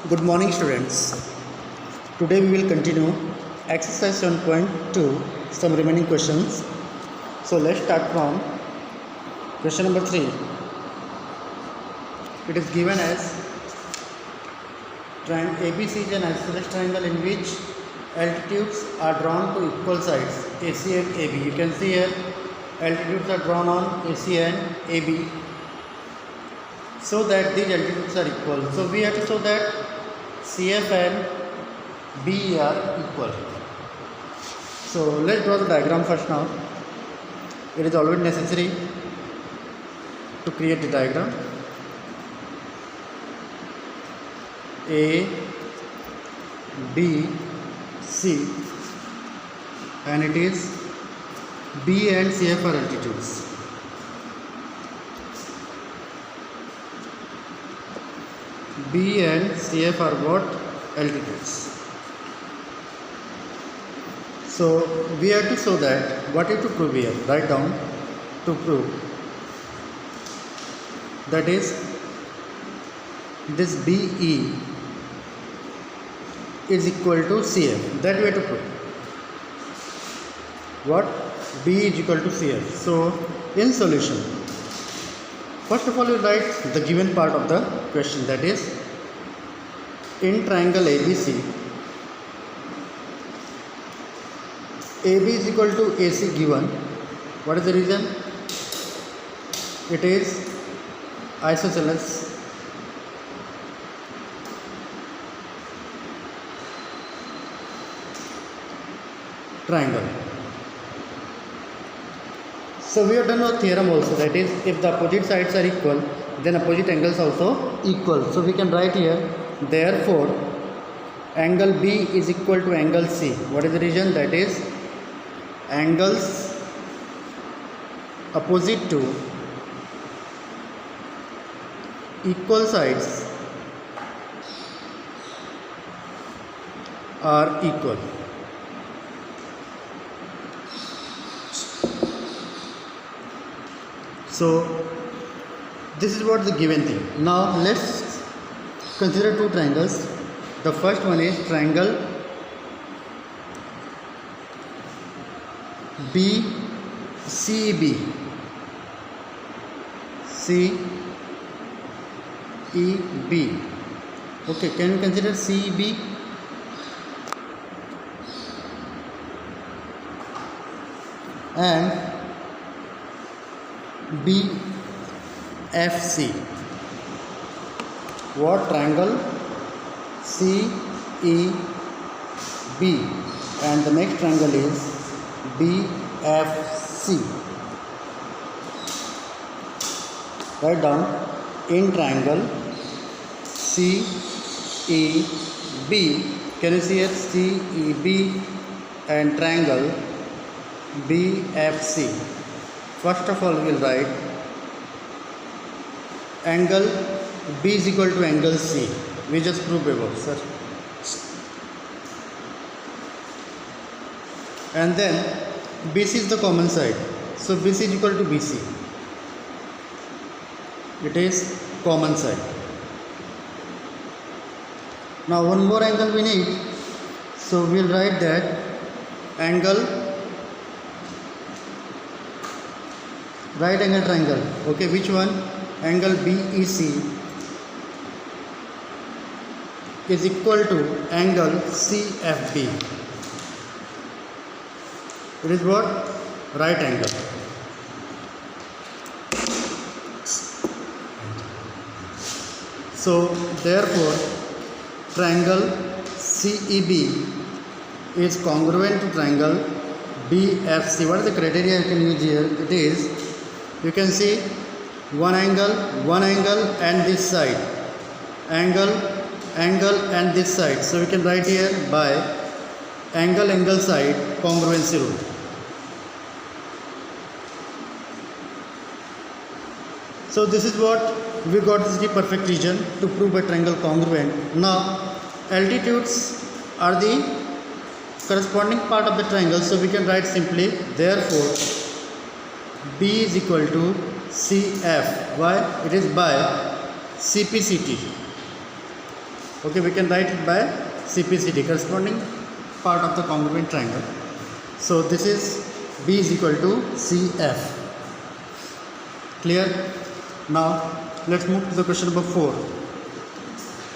Good morning, students. Today we will continue exercise 7.2, some remaining questions. So let's start from question number 3. It is given as ABC is an isosceles triangle in which altitudes are drawn to equal sides AC and AB. You can see here altitudes are drawn on AC and AB so that these altitudes are equal. So we have to show that CF and BE are equal. So let's draw the diagram first now. It is always necessary to create the diagram. A, B, C, and it is B and CF are altitudes. B and CF are what? Altitudes. So we have to show that what is to prove here. Write down to prove that is this BE is equal to CF. That we have to prove. What? B is equal to CF. So in solution, first of all you write the given part of the question, that is in triangle ABC, AB is equal to AC given. What is the reason? It is isosceles triangle. So we have done a theorem also, that is if the opposite sides are equal, then opposite angles also equal. So we can write here, therefore angle B is equal to angle C. What is the reason? That is angles opposite to equal sides are equal. So this is what the given thing. Now let's consider two triangles. The first one is triangle BCEB. CEB. Okay, can you consider CEB? And BFC. What? Triangle CEB, and the next triangle is BFC. Write down in triangle CEB. Can you see here CEB and triangle BFC? First of all we will write angle B is equal to angle C. We just proved above, sir. And then BC is the common side. So BC is equal to BC. It is common side. Now one more angle we need. So we will write that angle right angle triangle. Okay, which one? Angle BEC is equal to angle CFB. It is what? Right angle. So therefore triangle CEB is congruent to triangle BFC. What is the criteria you can use here? It is, you can see one angle and this side, angle and this side. So we can write here by angle side congruency rule. So this is what we got, this is the perfect region to prove a triangle congruent. Now altitudes are the corresponding part of the triangle, so we can write simply, therefore B is equal to CF. Why? It is by CPCT. Okay, we can write it by CPCD, corresponding part of the congruent triangle. So this is B is equal to CF. Clear? Now let's move to the question number 4.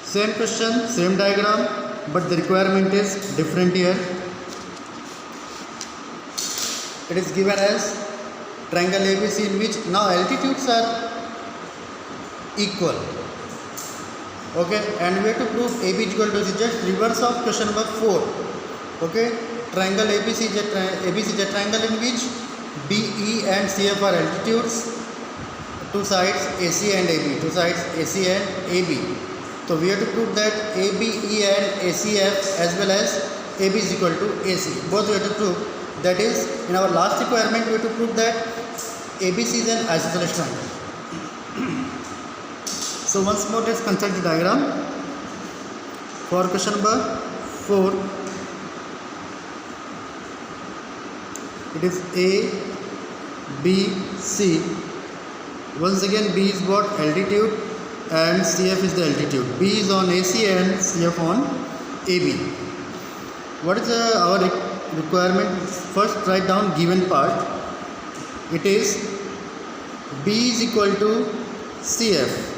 Same question, same diagram, but the requirement is different here. It is given as triangle ABC in which now altitudes are equal. Okay, and we have to prove AB is equal to C. Just reverse of question number 4. Okay, triangle ABC is a triangle in which BE and CF are altitudes, two sides AC and AB, two sides AC and AB. So we have to prove that ABE and ACF as well as AB is equal to AC. Both we have to prove. That is, in our last requirement we have to prove that ABC is an isosceles triangle. So once more let's consult the diagram. For question number 4, it is A, B, C. Once again B is what? Altitude, and CF is the altitude. B is on AC and CF on AB. What is our requirement? First write down given part. It is B is equal to CF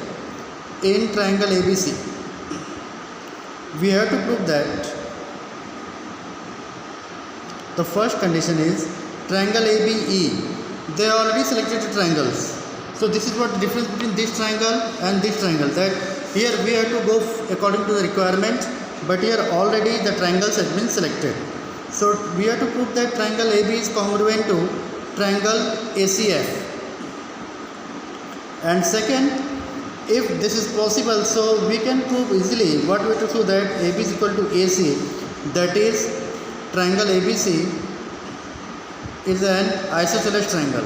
in triangle ABC. We have to prove that the first condition is triangle ABE. They are already selected the triangles. So this is what the difference between this triangle and this triangle. That here we have to go according to the requirement, but here already the triangles have been selected. So we have to prove that triangle AB is congruent to triangle ACF. And second, if this is possible, so we can prove easily what we have to prove that AB is equal to AC. That is, triangle ABC is an isosceles triangle.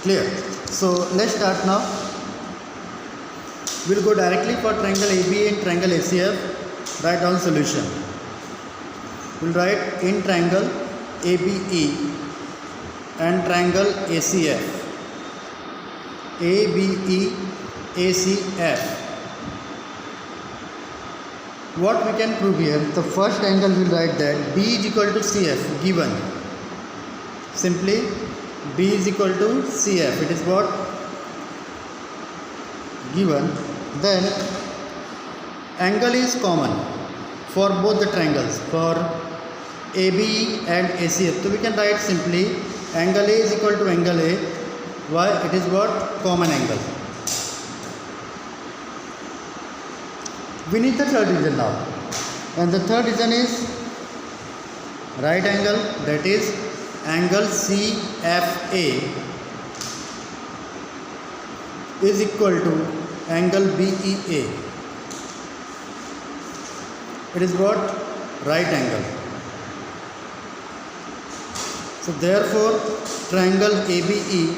Clear? So let's start now. We'll go directly for triangle AB and triangle ACF. Write down solution. We'll write in triangle ABE and triangle ACF. ABE, ACF. What we can prove here? The first angle we'll write that B is equal to CF given. Simply B is equal to CF. It is what? Given. Then angle is common for both the triangles, for ABE and ACF. So we can write simply angle A is equal to angle A. Why? It is what? Common angle. We need the third reason now. And the third reason is right angle, that is angle CFA is equal to angle BEA. It is what? Right angle. So therefore triangle ABE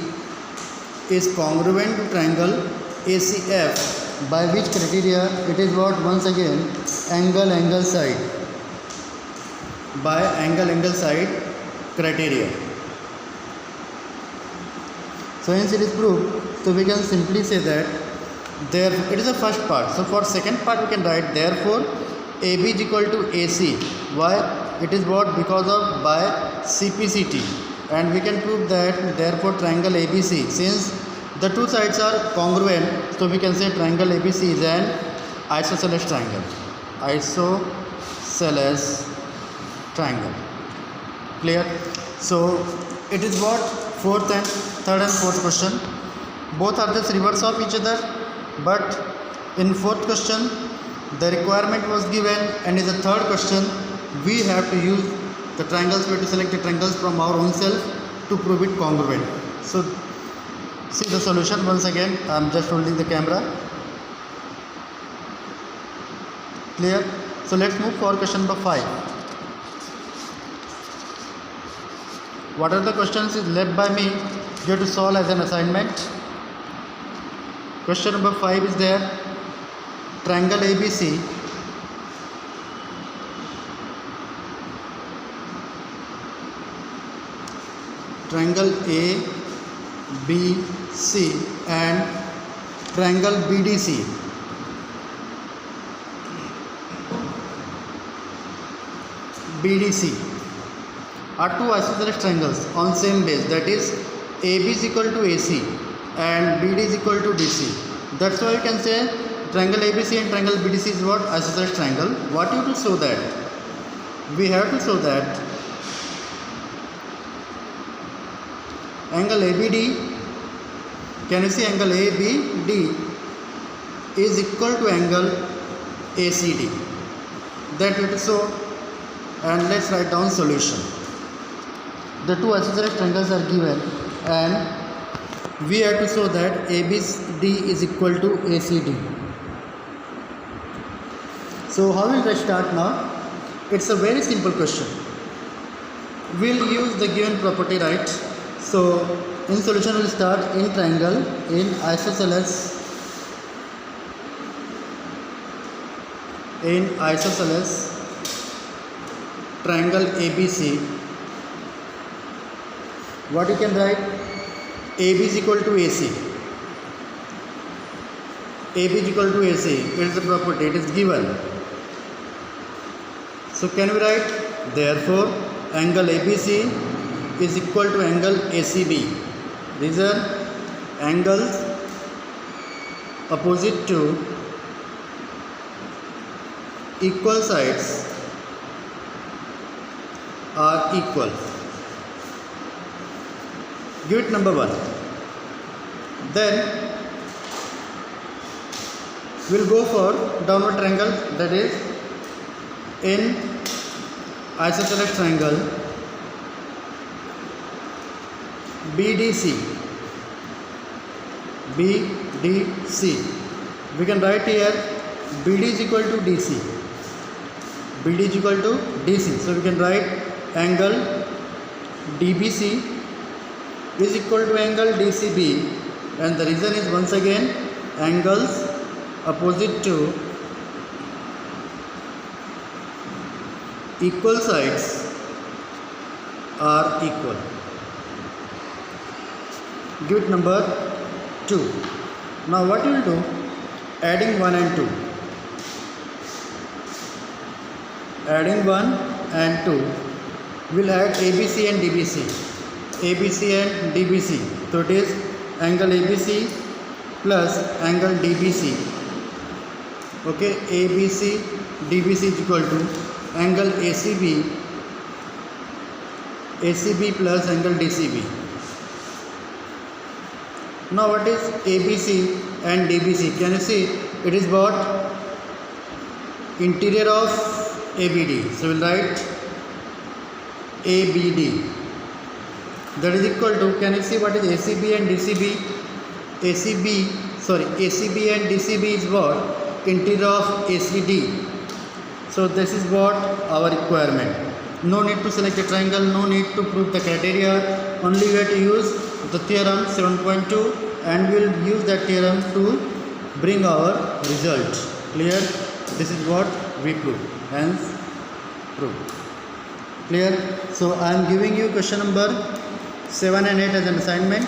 is congruent to triangle ACF, by which criteria? It is what? Once again angle side, by angle side criteria. So hence it is proved. So we can simply say that there, it is the first part. So for second part we can write therefore AB is equal to AC. Why? It is what? Because of by CPCT, and we can prove that therefore triangle ABC, since the two sides are congruent, so we can say triangle ABC is an isosceles triangle. Isosceles triangle. Clear? So it is what? Third and fourth question. Both are just reverse of each other, but in fourth question the requirement was given, and in the third question we have to use the triangles. We have to select the triangles from our own self to prove it congruent. So see the solution once again. I am just holding the camera. Clear? So let's move for question number 5. What are the questions is left by me? You have to solve as an assignment. Question number 5 is there. Triangle ABC triangle A, B, C and triangle BDC. BDC are two isosceles triangles on same base, that is AB is equal to AC and BD is equal to DC. That's why you can say triangle ABC and triangle BDC is what? Isosceles triangle. What you to show that? We have to show that angle ABD, can you see angle ABD is equal to angle ACD. That we have to show, and let's write down solution. The two isosceles triangles are given and we have to show that ABD is equal to ACD. So how will I start now? It's a very simple question. We'll use the given property, right? So in solution we'll start in triangle, in isosceles triangle ABC. What you can write? AB is equal to AC. AB is equal to AC. It is the property, it is given. So can we write? Therefore, angle ABC is equal to angle ACB. These are angles opposite to equal sides are equal. Give it number 1. Then we'll go for downward triangle, that is in isosceles triangle BDC. We can write here BD is equal to DC. BD is equal to DC. So we can write angle DBC is equal to angle DCB, and the reason is once again angles opposite to equal sides are equal. Give it number 2. Now what you will do? Adding 1 and 2. Adding 1 and 2 will add ABC and DBC. ABC and DBC. So it is angle ABC plus angle DBC. Okay, ABC DBC is equal to angle ACB plus angle DCB. Now what is ABC and DBC? Can you see? It is what? Interior of ABD. So we'll write ABD. That is equal to, can you see what is ACB and DCB? ACB and DCB is what? Interior of ACD. So this is what our requirement. No need to select a triangle, no need to prove the criteria. Only we have to use the theorem 7.2 and we will use that theorem to bring our result. Clear? This is what we prove. Hence, prove. Clear? So I am giving you question number 7 and 8 as an assignment.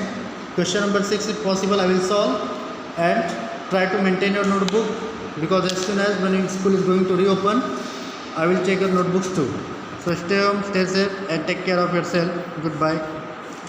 Question number 6 if possible I will solve, and try to maintain your notebook, because as soon as when school is going to reopen I will check your notebooks too. So stay home, stay safe and take care of yourself. Goodbye.